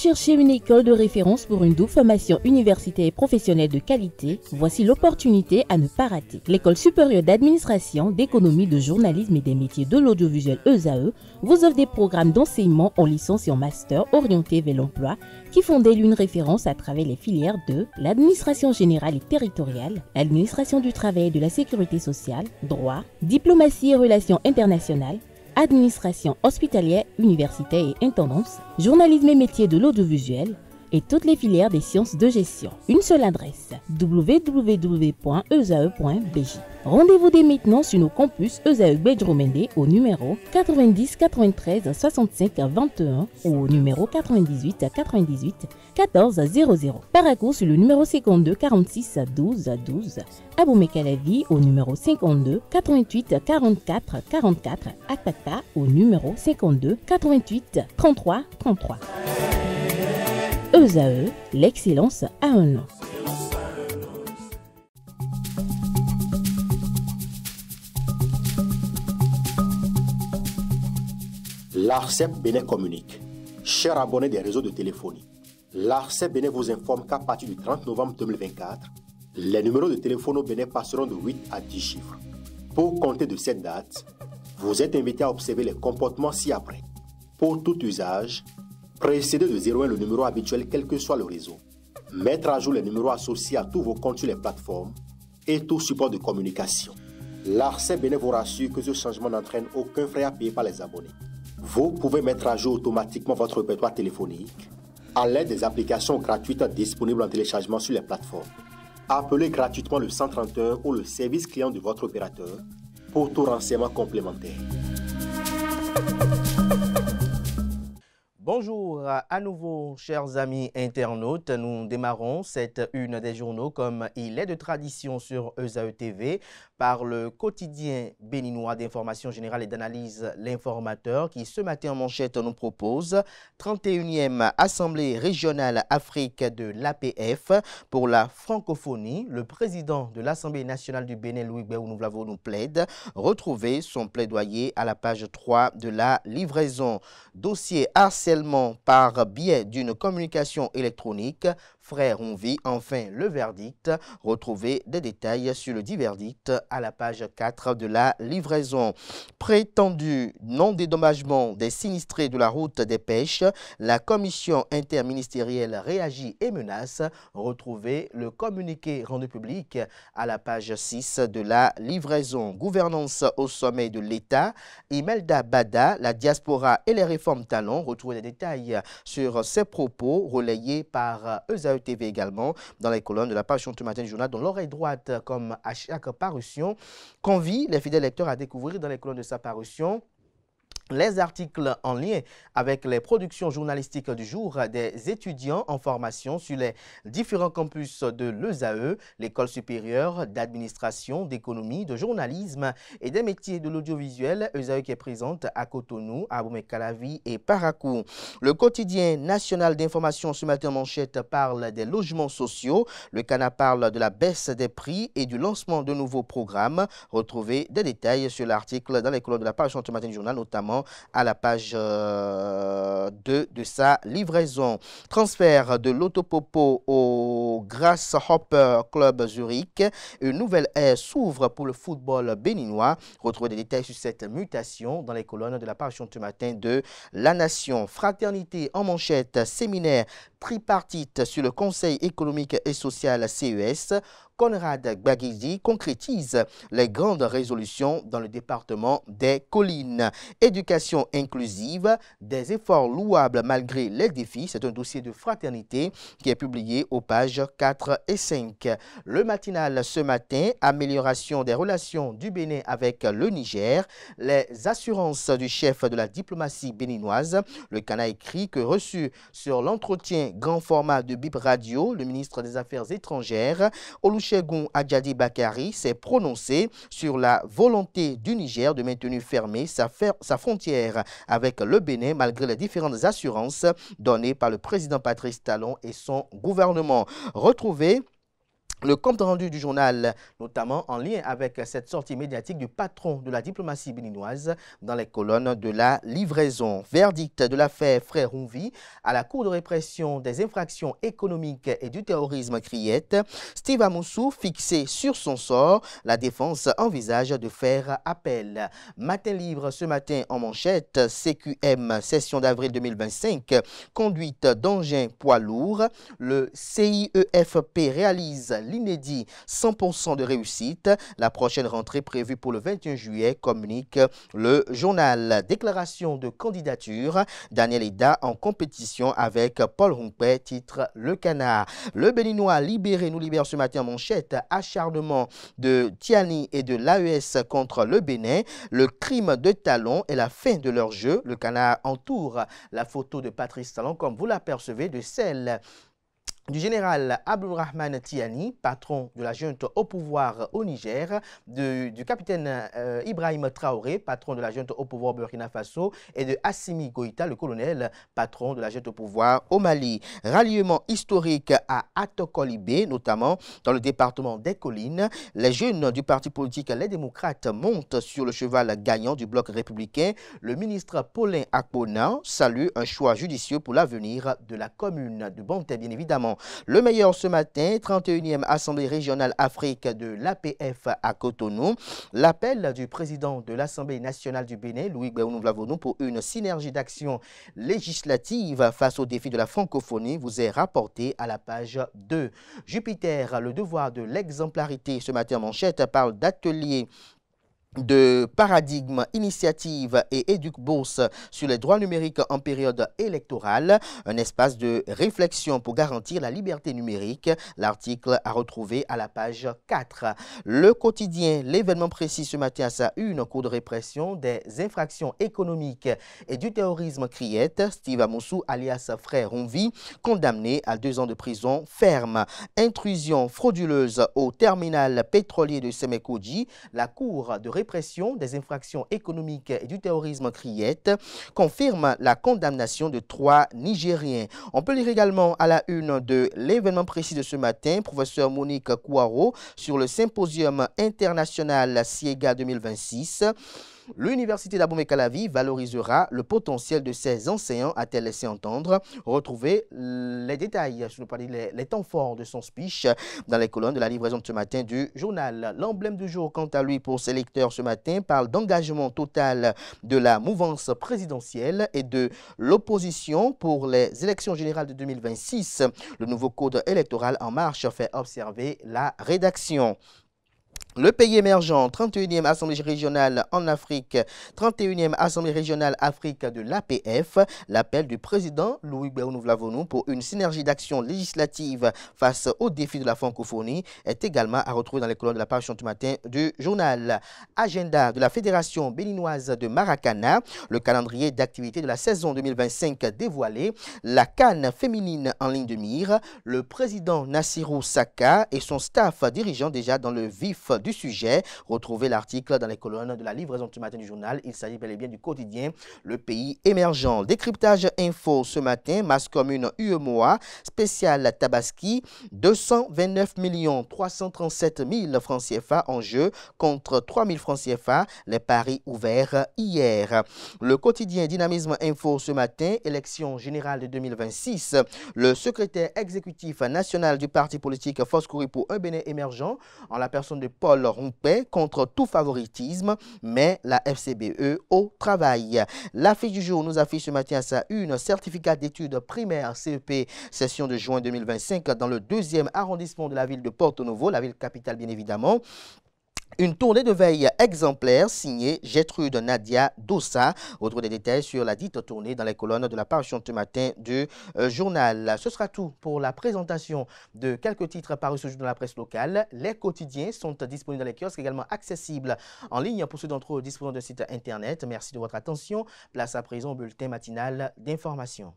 cherchez une école de référence pour une double formation universitaire et professionnelle de qualité? Voici l'opportunité à ne pas rater. L'École supérieure d'administration, d'économie, de journalisme et des métiers de l'audiovisuel ESAE vous offre des programmes d'enseignement en licence et en master orientés vers l'emploi qui font d'elle une référence à travers les filières de l'administration générale et territoriale, l'administration du travail et de la sécurité sociale, droit, diplomatie et relations internationales, administration hospitalière, universitaire et intendance, journalisme et métiers de l'audiovisuel et toutes les filières des sciences de gestion. Une seule adresse, www.esae.bj. Rendez-vous dès maintenant sur nos campus ESAE Bedjromende au numéro 90 93 65 21 ou au numéro 98 98 14 00. Paracourt sur le numéro 52 46 12 12. Aboumé-Calavi au numéro 52 88 44 44. Akpata au numéro 52 88 33 33. ESAE, l'excellence a un nom. L'ARCEP Bénin communique. Chers abonnés des réseaux de téléphonie, l'ARCEP Bénin vous informe qu'à partir du 30 novembre 2024, les numéros de téléphone au Bénin passeront de 8 à 10 chiffres. Pour compter de cette date, vous êtes invité à observer les comportements ci-après. Pour tout usage, précédez de 01 le numéro habituel quel que soit le réseau. Mettre à jour les numéros associés à tous vos comptes sur les plateformes et tout support de communication. L'ARCEP Bénin vous rassure que ce changement n'entraîne aucun frais à payer par les abonnés. Vous pouvez mettre à jour automatiquement votre répertoire téléphonique à l'aide des applications gratuites disponibles en téléchargement sur les plateformes. Appelez gratuitement le 131 ou le service client de votre opérateur pour tout renseignement complémentaire. Bonjour à nouveau, chers amis internautes. Nous démarrons cette une des journaux comme il est de tradition sur ESAE TV par le quotidien béninois d'information générale et d'analyse L'Informateur qui ce matin en manchette nous propose 31e Assemblée régionale Afrique de l'APF pour la francophonie. Le président de l'Assemblée nationale du Bénin, Louis Béounouvlavo, nous plaide. Retrouvez son plaidoyer à la page 3 de la livraison. Dossier harcèlement par biais d'une communication électronique. Frère, on vit enfin le verdict. Retrouvez des détails sur le dit verdict à la page 4 de la livraison. Prétendu non-dédommagement des sinistrés de la route des pêches, la commission interministérielle réagit et menace. Retrouvez le communiqué rendu public à la page 6 de la livraison. Gouvernance au sommet de l'État. Imelda Bada, la diaspora et les réformes talents. Retrouvez des détails sur ces propos relayés par ESAE TV également dans les colonnes de la parution du matin du journal dont l'oreille droite, comme à chaque parution, convie les fidèles lecteurs à découvrir dans les colonnes de sa parution les articles en lien avec les productions journalistiques du jour des étudiants en formation sur les différents campus de l'ESAE, l'école supérieure d'administration, d'économie, de journalisme et des métiers de l'audiovisuel, ESAE qui est présente à Cotonou, à Aboumé-Calavi et Paracourt. Le quotidien national d'information ce matin en manchette parle des logements sociaux. Le CANA parle de la baisse des prix et du lancement de nouveaux programmes. Retrouvez des détails sur l'article dans les colonnes de la page ce matin du journal, notamment à la page 2 de sa livraison. Transfert de l'Autopopo au Grasshopper Club Zurich. Une nouvelle ère s'ouvre pour le football béninois. Retrouvez des détails sur cette mutation dans les colonnes de la page ce matin de La Nation. Fraternité en manchette, séminaire tripartite sur le Conseil économique et social CES. Conrad Gbagidi concrétise les grandes résolutions dans le département des collines. Éducation inclusive, des efforts louables malgré les défis. C'est un dossier de fraternité qui est publié aux pages 4 et 5. Le matinal ce matin, amélioration des relations du Bénin avec le Niger. Les assurances du chef de la diplomatie béninoise. Le CANA écrit que reçu sur l'entretien grand format de BIP Radio, le ministre des Affaires étrangères, Olusegun Adjadi Bakari s'est prononcé sur la volonté du Niger de maintenir fermée sa frontière avec le Bénin malgré les différentes assurances données par le président Patrice Talon et son gouvernement. Retrouvez Le compte rendu du journal, notamment en lien avec cette sortie médiatique du patron de la diplomatie béninoise dans les colonnes de la livraison. Verdict de l'affaire Frère Rumvi à la Cour de répression des infractions économiques et du terrorisme Criette. Steve Amoussou fixé sur son sort. La défense envisage de faire appel. Matin libre ce matin en manchette. CQM, session d'avril 2025. Conduite d'engins poids lourds. Le CIEFP réalise l'inédit 100% de réussite. La prochaine rentrée prévue pour le 21 juillet, communique le journal. Déclaration de candidature. Daniel Eda en compétition avec Paul Rumpé, titre Le Canard. Le Béninois libéré nous libère ce matin en manchette. Acharnement de Tiani et de l'AES contre le Bénin. Le crime de Talon et la fin de leur jeu. Le Canard entoure la photo de Patrice Talon, comme vous l'apercevez, de celle du général Abdourahmane Tiani, patron de la junte au pouvoir au Niger, du capitaine Ibrahim Traoré, patron de la junte au pouvoir au Burkina Faso, et de Assimi Goïta, le colonel, patron de la junte au pouvoir au Mali. Ralliement historique à Atokolibé, notamment dans le département des Collines. Les jeunes du parti politique Les Démocrates montent sur le cheval gagnant du bloc républicain. Le ministre Paulin Akpona salue un choix judicieux pour l'avenir de la commune de Bonté, bien évidemment. Le meilleur ce matin, 31e Assemblée régionale Afrique de l'APF à Cotonou. L'appel du président de l'Assemblée nationale du Bénin, Louis Gbéounou-Vlavonou, pour une synergie d'action législative face aux défis de la francophonie vous est rapporté à la page 2. Jupiter, le devoir de l'exemplarité ce matin en manchette, parle d'atelier de paradigme, initiative et éduc-bourse sur les droits numériques en période électorale, un espace de réflexion pour garantir la liberté numérique. L'article à retrouver à la page 4. Le quotidien, l'événement précis ce matin à sa une, cours de répression des infractions économiques et du terrorisme Criette. Steve Amoussou, alias Frère Rumvi, condamné à 2 ans de prison ferme. Intrusion frauduleuse au terminal pétrolier de Semekoji. La cour de répression des infractions économiques et du terrorisme Criette confirme la condamnation de 3 Nigériens. On peut lire également à la une de l'événement précis de ce matin, professeur Monique Kouaro sur le symposium international SIEGA 2026. L'université d'Abomey-Calavi valorisera le potentiel de ses enseignants, a-t-elle laissé entendre. Retrouvez les détails, je ne pas dire les temps forts de son speech dans les colonnes de la livraison de ce matin du journal. L'emblème du jour, quant à lui, pour ses lecteurs ce matin, parle d'engagement total de la mouvance présidentielle et de l'opposition pour les élections générales de 2026. Le nouveau code électoral en marche fait observer la rédaction. Le pays émergent, 31e Assemblée régionale en Afrique, 31e Assemblée régionale Afrique de l'APF, l'appel du président Louis Gbéounou-Vlavonou pour une synergie d'action législative face aux défis de la francophonie est également à retrouver dans les colonnes de la page du matin du journal. Agenda de la Fédération béninoise de Maracana, le calendrier d'activité de la saison 2025 dévoilé, la CAN féminine en ligne de mire, le président Nassirou Saka et son staff dirigeant déjà dans le vif du sujet. Retrouvez l'article dans les colonnes de la livraison du matin du journal. Il s'agit bel et bien du quotidien Le Pays émergent. Décryptage info ce matin, masse commune UEMOA, spécial Tabaski, 229 337 000 francs CFA en jeu contre 3 000 francs CFA. Les paris ouverts hier. Le quotidien Dynamisme info ce matin, élection générale de 2026. Le secrétaire exécutif national du parti politique Force Courir pour un Bénin émergent, en la personne de Paul Rumpé, contre tout favoritisme, mais la FCBE au travail. L'affiche du jour nous affiche ce matin à sa une, certificat d'études primaires CEP, session de juin 2025 dans le 2e arrondissement de la ville de Porto Novo, la ville capitale bien évidemment. Une tournée de veille exemplaire signée Gertrude Nadia Dossa. Retrouvez des détails sur la dite tournée dans les colonnes de la parution ce matin du journal. Ce sera tout pour la présentation de quelques titres parus ce jour dans la presse locale. Les quotidiens sont disponibles dans les kiosques, également accessibles en ligne pour ceux d'entre eux disposant d'un site internet. Merci de votre attention. Place à présent au bulletin matinal d'information.